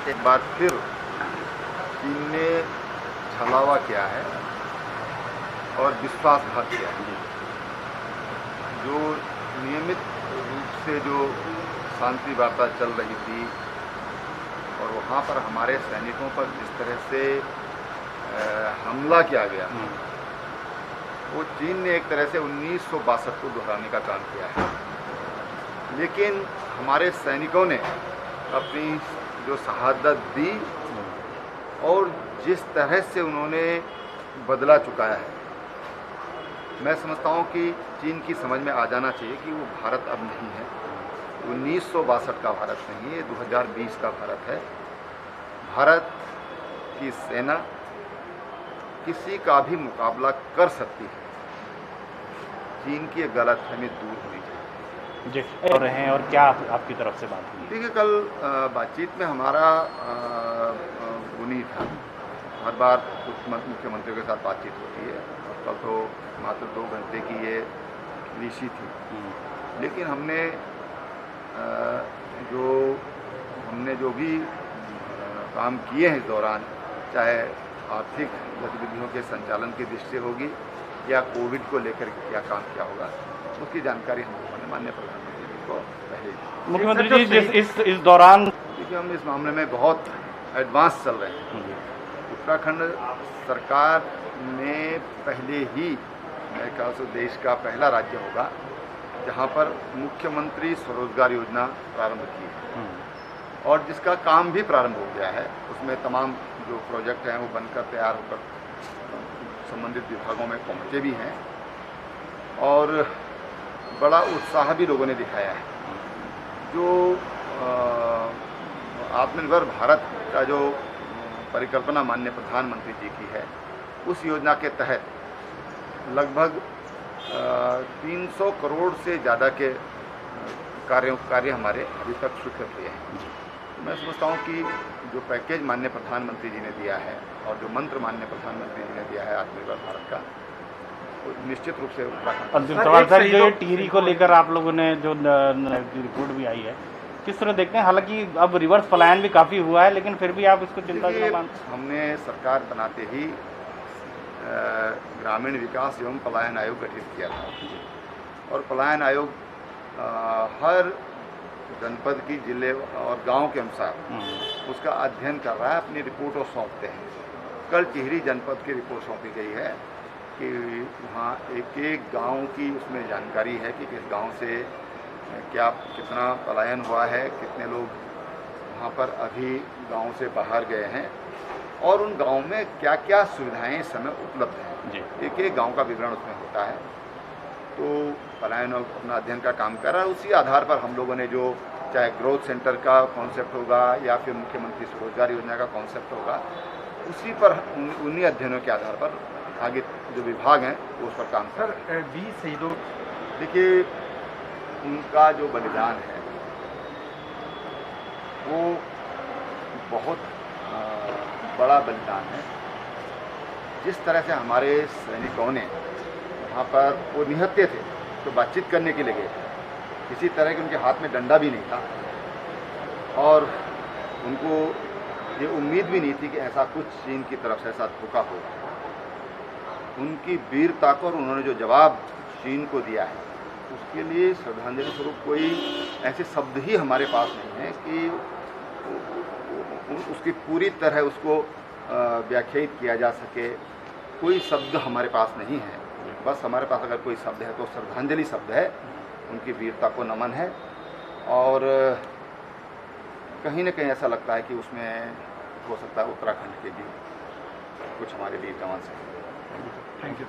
एक बार फिर चीन ने छलावा किया है और विश्वासघात किया है। जो नियमित रूप से जो शांति वार्ता चल रही थी और वहाँ पर हमारे सैनिकों पर जिस तरह से हमला किया गया, वो चीन ने एक तरह से 1962 को दोहराने का काम किया है। लेकिन हमारे सैनिकों ने अपनी जो शहादत दी और जिस तरह से उन्होंने बदला चुकाया है, मैं समझता हूँ कि चीन की समझ में आ जाना चाहिए कि वो भारत अब नहीं है, 1962 का भारत नहीं है, 2020 का भारत है। भारत की सेना किसी का भी मुकाबला कर सकती है। चीन की गलतफहमी दूर होनी चाहिए जी। और हैं और क्या आपकी तरफ से बात हुई? देखिए, कल बातचीत में हमारा वो नहीं था। हर बार कुछ मुख्यमंत्रियों के साथ बातचीत होती है और कल तो मात्र 2 घंटे की ये निशी थी। लेकिन हमने जो भी काम किए हैं इस दौरान, चाहे आर्थिक गतिविधियों के संचालन की दृष्टि होगी या कोविड को लेकर क्या काम किया होगा, उसकी जानकारी हम लोगों ने माननीय प्रधानमंत्री जी को पहले ही। मुख्यमंत्री जी, इस दौरान देखिए, हम इस मामले में बहुत एडवांस चल रहे हैं। उत्तराखंड सरकार ने पहले ही, मेरे ख्याल से देश का पहला राज्य होगा जहां पर मुख्यमंत्री स्वरोजगार योजना प्रारंभ की है और जिसका काम भी प्रारंभ हो गया है। उसमें तमाम जो प्रोजेक्ट हैं वो बनकर तैयार होकर संबंधित विभागों में पहुंचे भी हैं और बड़ा उत्साह भी लोगों ने दिखाया है। जो आत्मनिर्भर भारत का जो परिकल्पना माननीय प्रधानमंत्री जी की है, उस योजना के तहत लगभग 300 करोड़ से ज़्यादा के कार्य हमारे अभी तक स्वीकृत हुए हैं। मैं समझता हूँ कि जो पैकेज माननीय प्रधानमंत्री जी ने दिया है और जो मंत्र माननीय प्रधानमंत्री जी ने दिया है आत्मनिर्भर भारत का, वो निश्चित रूप से उत्तराखंड जो टिहरी को लेकर आप लोगों ने जो रिपोर्ट भी आई है, किस तरह देखते हैं? हालांकि अब रिवर्स पलायन भी काफ़ी हुआ है, लेकिन फिर भी आप इसको चिंता नहीं मानते? हमने सरकार बनाते ही ग्रामीण विकास एवं पलायन आयोग गठित किया था और पलायन आयोग हर जनपद की, जिले और गांव के अनुसार उसका अध्ययन कर रहा है, अपनी रिपोर्ट और सौंपते हैं। कल टिहरी जनपद की रिपोर्ट सौंपी गई है कि वहाँ एक एक गांव की उसमें जानकारी है कि किस गांव से कितना पलायन हुआ है, कितने लोग वहाँ पर अभी गांव से बाहर गए हैं और उन गांव में क्या क्या सुविधाएं इस समय उपलब्ध हैं। एक एक गांव का विवरण उसमें होता है। तो पलायन अपना अध्ययन का काम कर रहा है। उसी आधार पर हम लोगों ने जो, चाहे ग्रोथ सेंटर का कॉन्सेप्ट होगा या फिर मुख्यमंत्री स्वरोजगार योजना का कॉन्सेप्ट होगा, उसी पर उन्हीं अध्ययनों के आधार पर आगे जो विभाग हैं वो उस पर काम कर रहे हैं। 20 शहीदों, देखिए, उनका जो बलिदान है वो बहुत बड़ा बलिदान है। जिस तरह से हमारे सैनिकों ने वहाँ पर, वो निहत्थे थे तो बातचीत करने के लिए गए थे, किसी तरह के उनके हाथ में डंडा भी नहीं था और उनको ये उम्मीद भी नहीं थी कि ऐसा कुछ चीन की तरफ से ऐसा धोखा होगा। उनकी वीरता को और उन्होंने जो जवाब चीन को दिया है, उसके लिए श्रद्धांजलि स्वरूप कोई ऐसे शब्द ही हमारे पास नहीं है कि उसकी पूरी तरह उसको व्याख्यायित किया जा सके। कोई शब्द हमारे पास नहीं है। बस हमारे पास अगर कोई शब्द है तो श्रद्धांजलि शब्द है, उनकी वीरता को नमन है। और कहीं न कहीं ऐसा लगता है कि उसमें हो सकता है उत्तराखंड के भी कुछ हमारे वीर जवान से। Thank you.